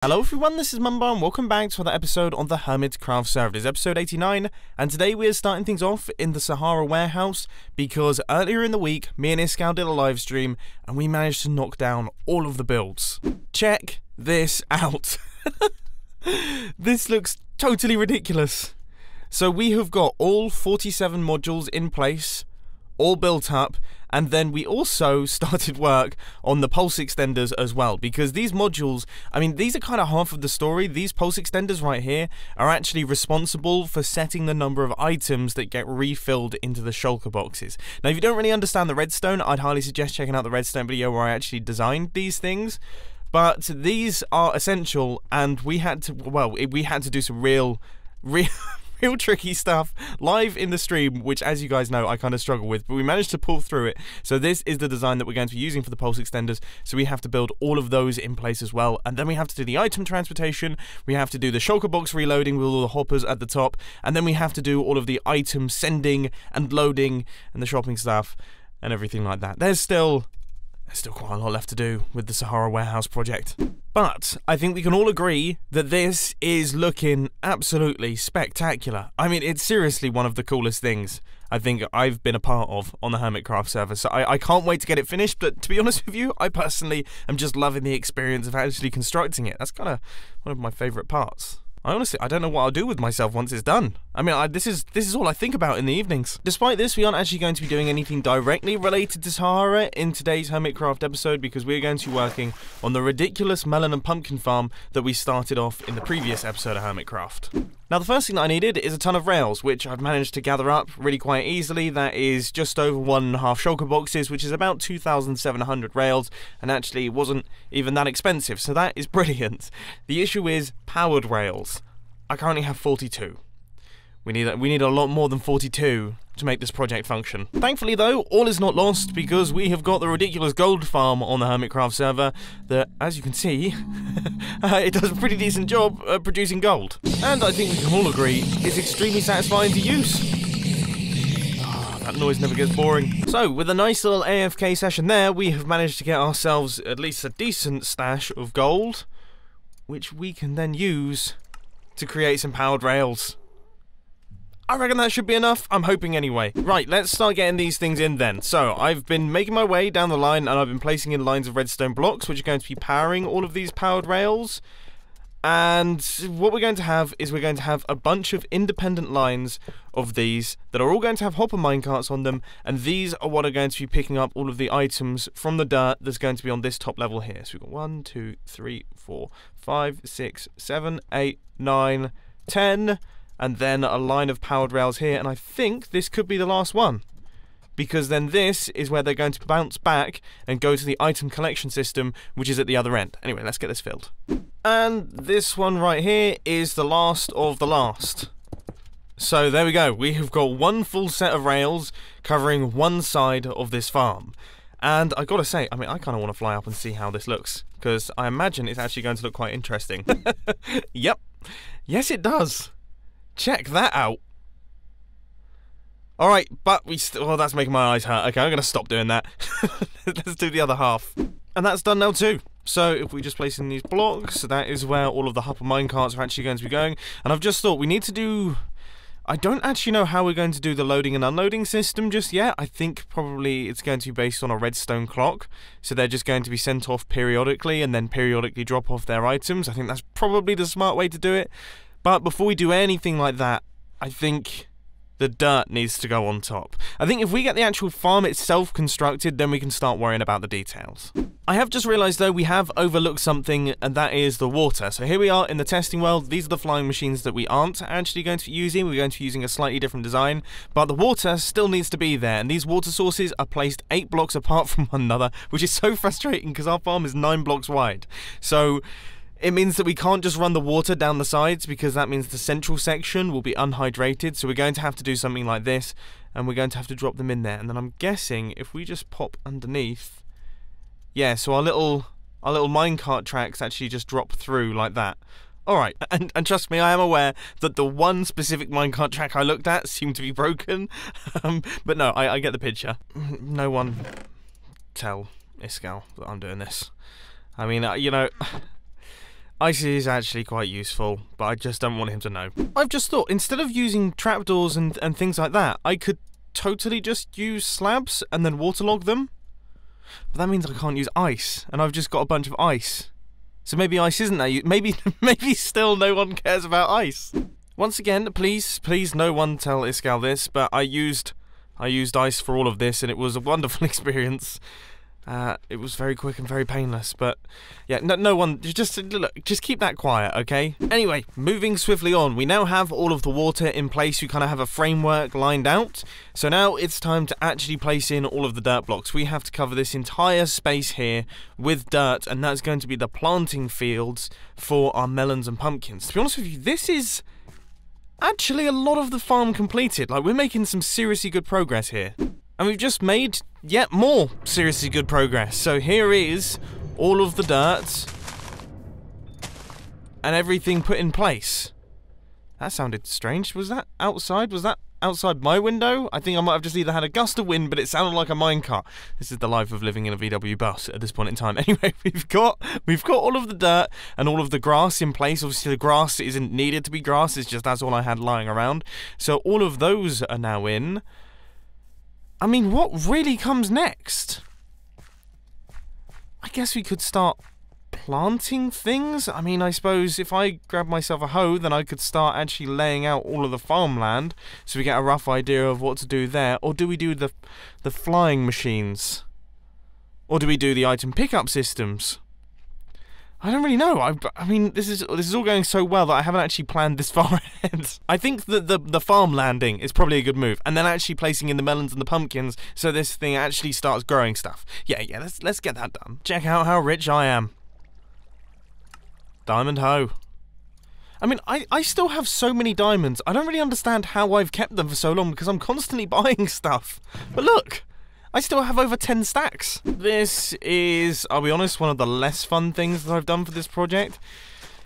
Hello everyone, this is Mumbo and welcome back to another episode on the Hermitcraft server. It is episode 89 and today we are starting things off in the SAHARA warehouse because earlier in the week me and Iskal did a live stream and we managed to knock down all of the builds. Check this out. This looks totally ridiculous. So we have got all 47 modules in place, all built up, and then we also started work on the pulse extenders as well, because these modules, I mean, these are kind of half of the story. These pulse extenders right here are actually responsible for setting the number of items that get refilled into the shulker boxes. Now, if you don't really understand the Redstone, I'd highly suggest checking out the Redstone video where I actually designed these things. But these are essential, and we had to, well, we had to do some real tricky stuff live in the stream, which, as you guys know, I kind of struggle with, but we managed to pull through it. So this is the design that we're going to be using for the pulse extenders, so we have to build all of those in place as well, and then we have to do the item transportation, we have to do the shulker box reloading with all the hoppers at the top, and then we have to do all of the item sending and loading and the shopping stuff and everything like that. There's still quite a lot left to do with the SAHARA warehouse project. But I think we can all agree that this is looking absolutely spectacular. I mean, it's seriously one of the coolest things I think I've been a part of on the Hermitcraft server. So I can't wait to get it finished, but to be honest with you, I personally am just loving the experience of actually constructing it. That's kind of one of my favourite parts. I don't know what I'll do with myself once it's done. I mean, this is all I think about in the evenings. Despite this, we aren't actually going to be doing anything directly related to SAHARA in today's Hermitcraft episode because we're going to be working on the ridiculous melon and pumpkin farm that we started off in the previous episode of Hermitcraft. Now, the first thing that I needed is a ton of rails, which I've managed to gather up really quite easily. That is just over 1.5 shulker boxes, which is about 2,700 rails, and actually it wasn't even that expensive, so that is brilliant. The issue is powered rails. I currently have 42. We need a lot more than 42 to make this project function. Thankfully though, all is not lost because we have got the ridiculous gold farm on the Hermitcraft server that, as you can see, it does a pretty decent job at producing gold. And I think we can all agree is extremely satisfying to use. That noise never gets boring. So, with a nice little AFK session there, we have managed to get ourselves at least a decent stash of gold, which we can then use to create some powered rails. I reckon that should be enough. I'm hoping anyway. Right, let's start getting these things in then. So, I've been making my way down the line and I've been placing in lines of redstone blocks which are going to be powering all of these powered rails. And what we're going to have is we're going to have a bunch of independent lines of these that are all going to have hopper minecarts on them, and these are what are going to be picking up all of the items from the dirt that's going to be on this top level here. So we've got 1, 2, 3, 4, 5, 6, 7, 8, 9, 10, and then a line of powered rails here, and I think this could be the last one, because then this is where they're going to bounce back and go to the item collection system, which is at the other end. Anyway, let's get this filled. And this one right here is the last of the last. So there we go, we have got one full set of rails covering one side of this farm. And I gotta say, I mean, I kind of want to fly up and see how this looks, because I imagine it's actually going to look quite interesting. Yep, yes it does. Check that out. Alright, but oh, that's making my eyes hurt. Okay, I'm gonna stop doing that. Let's do the other half. And that's done now too. So if we just place in these blocks, that is where all of the hopper minecarts are actually going to be going. And I've just thought we need to do... I don't actually know how we're going to do the loading and unloading system just yet. I think probably it's going to be based on a redstone clock. So they're just going to be sent off periodically and then periodically drop off their items. I think that's probably the smart way to do it. But before we do anything like that, I think the dirt needs to go on top. I think if we get the actual farm itself constructed, then we can start worrying about the details. I have just realised though, we have overlooked something, and that is the water. So here we are in the testing world. These are the flying machines that we aren't actually going to be using. We're going to be using a slightly different design, but the water still needs to be there, and these water sources are placed 8 blocks apart from one another, which is so frustrating because our farm is 9 blocks wide. So it means that we can't just run the water down the sides, because that means the central section will be unhydrated. So we're going to have to do something like this, and we're going to have to drop them in there. And then I'm guessing if we just pop underneath, yeah, so our little minecart tracks actually just drop through like that. Alright, and trust me, I am aware that the one specific minecart track I looked at seemed to be broken. But no, I get the picture. No one tell Iskal that I'm doing this. I mean, you know, Ice is actually quite useful, but I just don't want him to know. I've just thought, instead of using trapdoors and things like that, I could totally just use slabs and then waterlog them. But that means I can't use ice, and I've just got a bunch of ice. So maybe ice isn't that maybe still no one cares about ice. Once again, please no one tell Iskall this, but I used ice for all of this, and it was a wonderful experience. It was very quick and very painless, but yeah, no one, just keep that quiet, okay? Anyway, moving swiftly on, we now have all of the water in place. We kind of have a framework lined out, so now it's time to actually place in all of the dirt blocks. We have to cover this entire space here with dirt, and that's going to be the planting fields for our melons and pumpkins. To be honest with you, this is actually a lot of the farm completed. Like, we're making some seriously good progress here. And we've just made yet more seriously good progress. So here is all of the dirt and everything put in place. That sounded strange. Was that outside? Was that outside my window? I think I might have just either had a gust of wind, but it sounded like a minecart. This is the life of living in a VW bus at this point in time. Anyway, we've got all of the dirt and all of the grass in place. Obviously, the grass isn't needed to be grass. It's just that's all I had lying around. So all of those are now in. I mean, what really comes next? I guess we could start planting things. I mean, I suppose if I grab myself a hoe, then I could start actually laying out all of the farmland, so we get a rough idea of what to do there. Or do we do the flying machines? Or do we do the item pickup systems? I don't really know. I mean, this is all going so well that I haven't actually planned this far ahead. I think that the farm landing is probably a good move, and then actually placing in the melons and the pumpkins so this thing actually starts growing stuff. Yeah, let's get that done. Check out how rich I am. Diamond hoe. I mean, I still have so many diamonds. I don't really understand how I've kept them for so long because I'm constantly buying stuff. But look. I still have over 10 stacks. This is, I'll be honest, one of the less fun things that I've done for this project,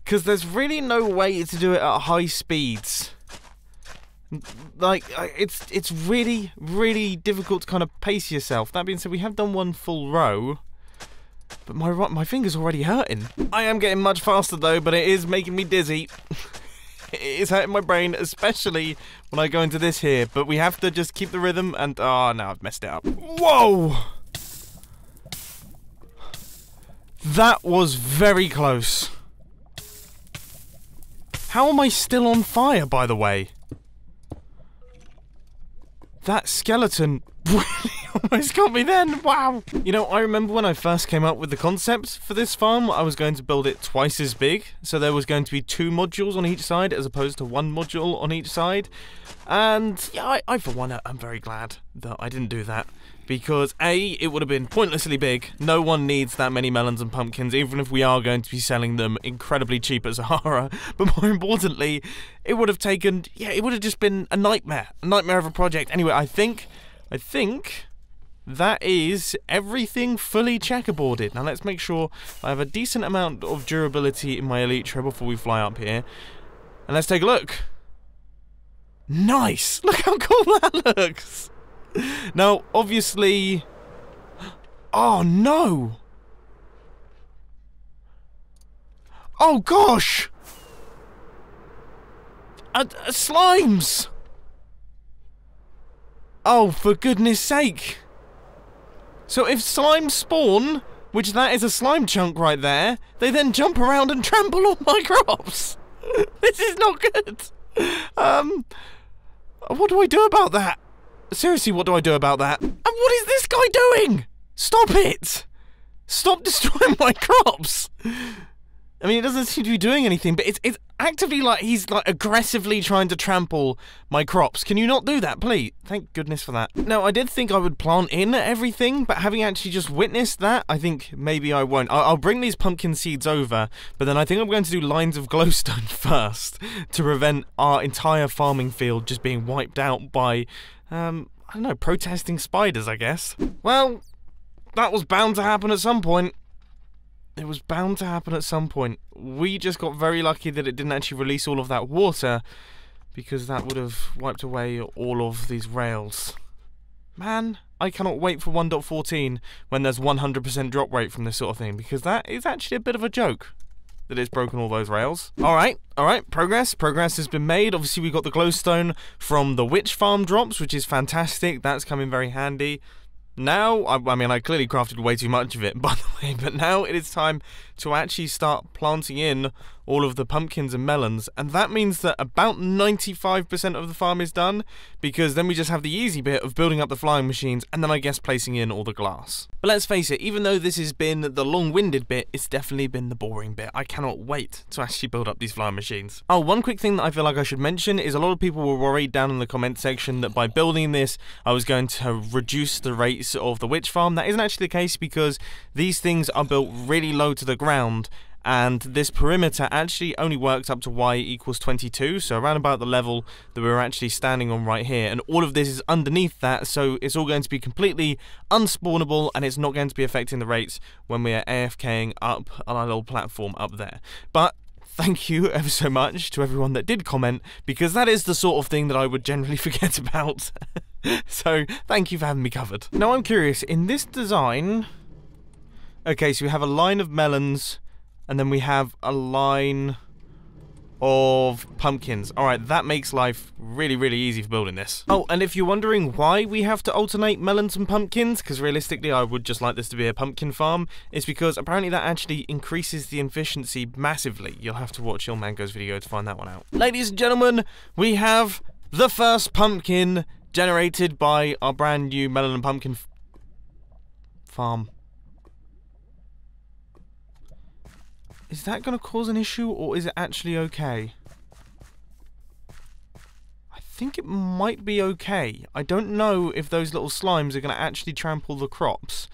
because there's really no way to do it at high speeds. Like, it's really, really difficult to kind of pace yourself. That being said, we have done one full row, but my finger's already hurting. I am getting much faster though, but it is making me dizzy. It is hurting my brain, especially when I go into this here. But we have to just keep the rhythm and... oh, no, I've messed it up. Whoa! That was very close. How am I still on fire, by the way? That skeleton really almost got me then. Wow. You know, I remember when I first came up with the concept for this farm, I was going to build it twice as big. So there was going to be 2 modules on each side as opposed to 1 module on each side. And yeah, I for one, I'm very glad that I didn't do that. Because A, it would have been pointlessly big. No one needs that many melons and pumpkins, even if we are going to be selling them incredibly cheap at SAHARA. But more importantly, it would have taken, yeah, it would have just been a nightmare of a project. Anyway, I think that is everything fully checkerboarded. Now let's make sure I have a decent amount of durability in my elytra before we fly up here. And let's take a look. Nice! Look how cool that looks! Now, obviously... oh, no! Oh, gosh! Slimes! Oh, for goodness sake! So if slimes spawn, which that is a slime chunk right there, they then jump around and trample on my crops! This is not good! What do I do about that? Seriously, what do I do about that? And what is this guy doing? Stop it! Stop destroying my crops! I mean, it doesn't seem to be doing anything, but it's actively like he's like aggressively trying to trample my crops. Can you not do that, please? Thank goodness for that. Now, I did think I would plant in everything, but having actually just witnessed that, I think maybe I won't. I'll bring these pumpkin seeds over, but then I think I'm going to do lines of glowstone first to prevent our entire farming field just being wiped out by, I don't know, protesting spiders, I guess. Well, that was bound to happen at some point. It was bound to happen at some point. We just got very lucky that it didn't actually release all of that water, because that would have wiped away all of these rails. Man, I cannot wait for 1.14 when there's 100% drop rate from this sort of thing, because that is actually a bit of a joke. that it's broken all those rails. Alright, progress has been made. Obviously we got the glowstone from the witch farm drops, which is fantastic. That's come in very handy. Now, I mean, I clearly crafted way too much of it, by the way, but now it is time to actually start planting in all of the pumpkins and melons, and that means that about 95% of the farm is done, because then we just have the easy bit of building up the flying machines, and then I guess placing in all the glass. But let's face it, even though this has been the long-winded bit, it's definitely been the boring bit. I cannot wait to actually build up these flying machines. Oh, one quick thing that I feel like I should mention is a lot of people were worried down in the comment section that by building this, I was going to reduce the rates of the witch farm. That isn't actually the case, because these things are built really low to the ground, and this perimeter actually only works up to y equals 22, so around about the level that we're actually standing on right here, and all of this is underneath that, so it's all going to be completely unspawnable, and it's not going to be affecting the rates when we're AFKing up on our little platform up there. But thank you ever so much to everyone that did comment, because that is the sort of thing that I would generally forget about. So thank you for having me covered. Now I'm curious, in this design, okay, so we have a line of melons, and then we have a line of pumpkins. Alright, that makes life really, really easy for building this. Oh, and if you're wondering why we have to alternate melons and pumpkins, because realistically I would just like this to be a pumpkin farm, it's because apparently that actually increases the efficiency massively. You'll have to watch Mango's video to find that one out. Ladies and gentlemen, we have the first pumpkin generated by our brand new melon and pumpkin farm. Is that going to cause an issue, or is it actually okay? I think it might be okay. I don't know if those little slimes are going to actually trample the crops.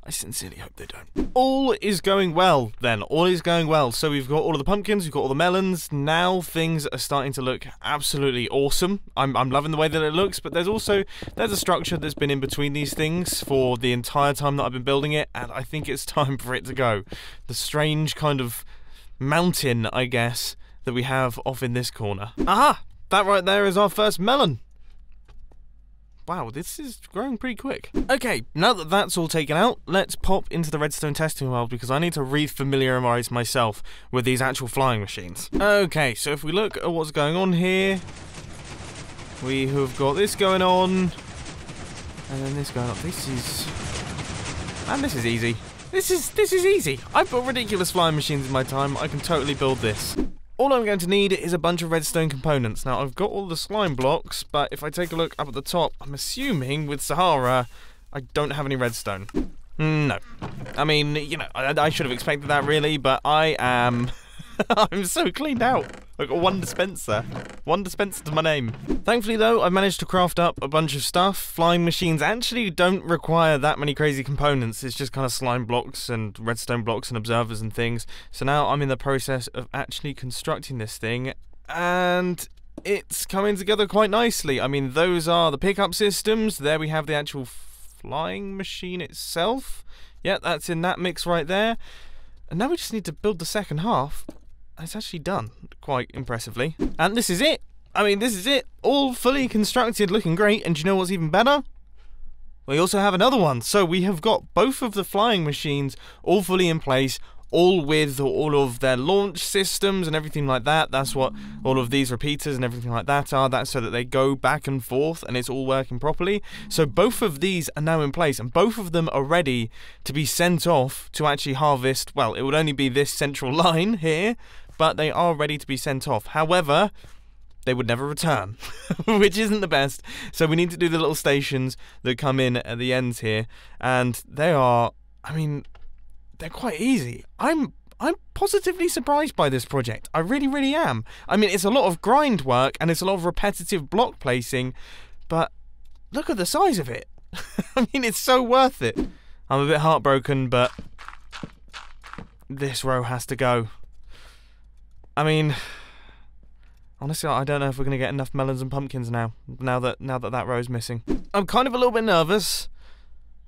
I sincerely hope they don't. All is going well, then. All is going well. So we've got all of the pumpkins, we've got all the melons. Now things are starting to look absolutely awesome. I'm loving the way that it looks, but there's a structure that's been in between these things for the entire time that I've been building it, and I think it's time for it to go. The strange kind of mountain, I guess, that we have off in this corner. Aha! That right there is our first melon. Wow, this is growing pretty quick. Okay, now that that's all taken out, let's pop into the redstone testing world, because I need to re-familiarise myself with these actual flying machines. Okay, so if we look at what's going on here, we have got this going on, and then this going on. This is easy. This is easy. I've built ridiculous flying machines in my time. I can totally build this. All I'm going to need is a bunch of redstone components. Now, I've got all the slime blocks, but if I take a look up at the top, I'm assuming with SAHARA, I don't have any redstone. No. I mean, you know, I should have expected that really, but I am... I'm so cleaned out. I've got one dispenser. One dispenser to my name. Thankfully, though, I've managed to craft up a bunch of stuff. Flying machines actually don't require that many crazy components. It's just kind of slime blocks and redstone blocks and observers and things. So now I'm in the process of actually constructing this thing, and it's coming together quite nicely. I mean, those are the pickup systems. There we have the actual flying machine itself. Yeah, that's in that mix right there. And now we just need to build the second half. It's actually done quite impressively. And this is it. I mean, this is it. All fully constructed, looking great. And do you know what's even better? We also have another one. So we have got both of the flying machines all fully in place, all with all of their launch systems and everything like that. That's what all of these repeaters and everything like that are. That's so that they go back and forth and it's all working properly. So both of these are now in place, and both of them are ready to be sent off to actually harvest. Well, it would only be this central line here, but they are ready to be sent off. However, they would never return, which isn't the best. So we need to do the little stations that come in at the ends here, and they are, I mean, they're quite easy. I'm positively surprised by this project. I really, really am. I mean, it's a lot of grind work and it's a lot of repetitive block placing, but look at the size of it. I mean, it's so worth it. I'm a bit heartbroken, but this row has to go. I mean, honestly, I don't know if we're going to get enough melons and pumpkins now that row's missing. I'm kind of a little bit nervous,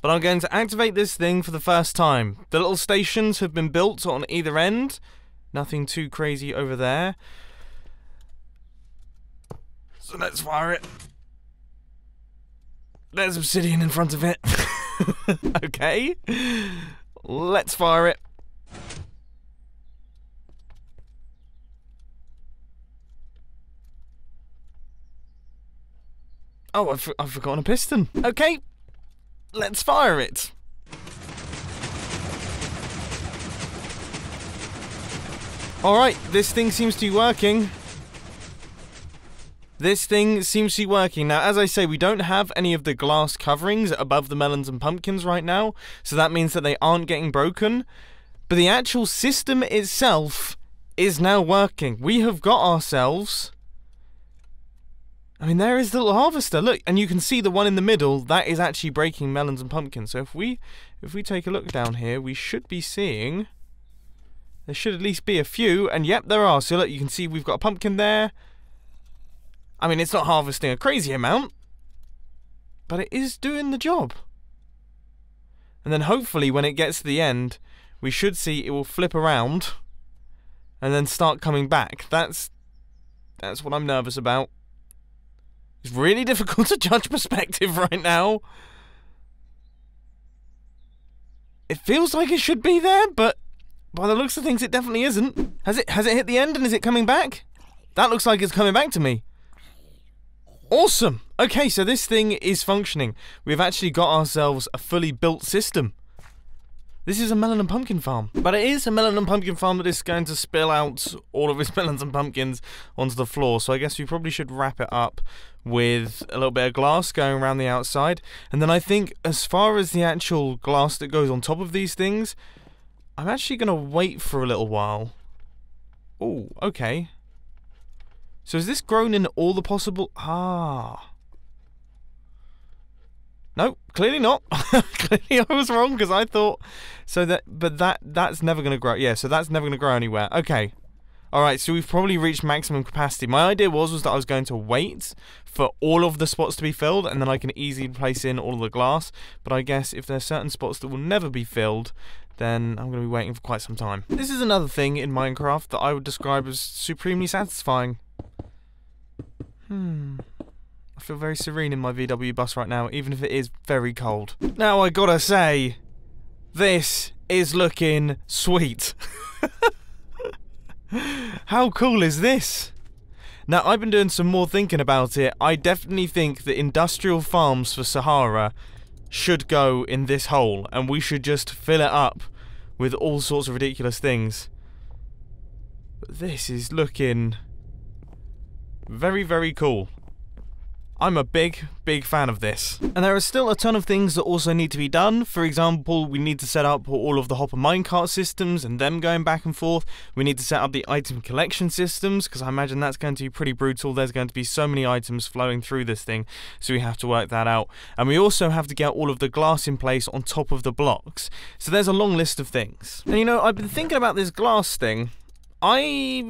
but I'm going to activate this thing for the first time. The little stations have been built on either end. Nothing too crazy over there. So let's fire it. There's obsidian in front of it. Okay. Let's fire it. Oh, I've forgotten a piston. Okay, let's fire it. Alright, this thing seems to be working. This thing seems to be working. Now, as I say, we don't have any of the glass coverings above the melons and pumpkins right now, so that means that they aren't getting broken. But the actual system itself is now working. We have got ourselves... I mean, there is the little harvester, look, and you can see the one in the middle, that is actually breaking melons and pumpkins. So if we take a look down here, we should be seeing... There should at least be a few, and yep, there are. So look, you can see we've got a pumpkin there. I mean, it's not harvesting a crazy amount, but it is doing the job. And then hopefully when it gets to the end, we should see it will flip around and then start coming back. That's what I'm nervous about. It's really difficult to judge perspective right now. It feels like it should be there, but by the looks of things, it definitely isn't. Has it hit the end and is it coming back? That looks like it's coming back to me. Awesome! Okay, so this thing is functioning. We've actually got ourselves a fully built system. This is a melon and pumpkin farm. But it is a melon and pumpkin farm that is going to spill out all of its melons and pumpkins onto the floor. So I guess we probably should wrap it up with a little bit of glass going around the outside. And then I think as far as the actual glass that goes on top of these things, I'm actually going to wait for a little while. Oh, okay. So is this grown in all the possible... Ah. No, clearly not. Clearly I was wrong because I thought... So that... But that's never going to grow. Yeah, so that's never going to grow anywhere. Okay. Alright, so we've probably reached maximum capacity. My idea was that I was going to wait for all of the spots to be filled and then I can easily place in all of the glass. But I guess if there's certain spots that will never be filled, then I'm going to be waiting for quite some time. This is another thing in Minecraft that I would describe as supremely satisfying. I feel very serene in my VW bus right now, even if it is very cold. Now I gotta say, this is looking sweet. How cool is this? Now I've been doing some more thinking about it. I definitely think that industrial farms for Sahara should go in this hole, and we should just fill it up with all sorts of ridiculous things. But this is looking... very, very cool. I'm a big, big fan of this. And there are still a ton of things that also need to be done. For example, we need to set up all of the hopper minecart systems and them going back and forth. We need to set up the item collection systems, because I imagine that's going to be pretty brutal. There's going to be so many items flowing through this thing, so we have to work that out. And we also have to get all of the glass in place on top of the blocks. So there's a long list of things. And you know, I've been thinking about this glass thing. I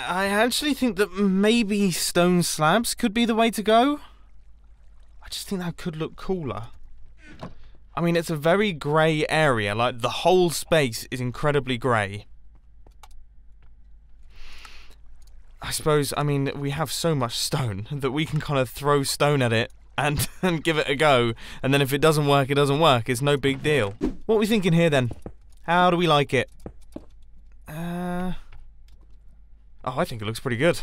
actually think that maybe stone slabs could be the way to go. I just think that could look cooler. I mean, it's a very grey area. Like, the whole space is incredibly grey. I suppose, I mean, we have so much stone that we can kind of throw stone at it and give it a go. And then if it doesn't work, it doesn't work. It's no big deal. What are we thinking here, then? How do we like it? Oh, I think it looks pretty good.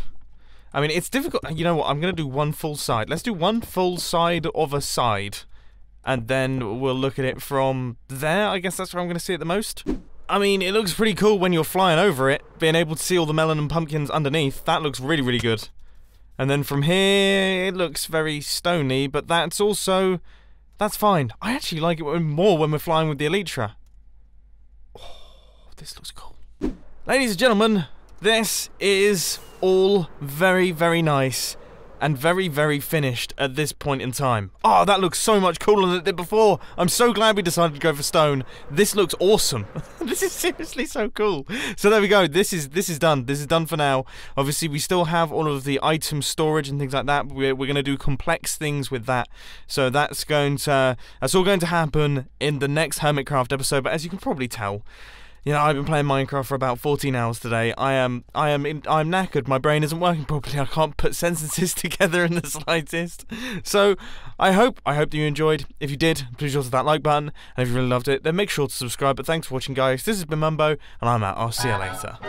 I mean, it's difficult. You know what? I'm going to do one full side. Let's do one full side of a side. And then we'll look at it from there. I guess that's where I'm going to see it the most. I mean, it looks pretty cool when you're flying over it. Being able to see all the melon and pumpkins underneath. That looks really, really good. And then from here, it looks very stony. But that's also... that's fine. I actually like it more when we're flying with the Elytra. Oh, this looks cool. Ladies and gentlemen... this is all very, very nice and very, very finished at this point in time. Oh, that looks so much cooler than it did before. I'm so glad we decided to go for stone. This looks awesome. This is seriously so cool. So there we go. This is done. This is done for now. Obviously, we still have all of the item storage and things like that. We're going to do complex things with that. So that's all going to happen in the next Hermitcraft episode. But as you can probably tell, you know, I've been playing Minecraft for about 14 hours today. I'm knackered. My brain isn't working properly. I can't put sentences together in the slightest. So I hope that you enjoyed. If you did, please hit that like button. And if you really loved it, then make sure to subscribe. But thanks for watching, guys. This has been Mumbo, and I'm out. I'll see you later.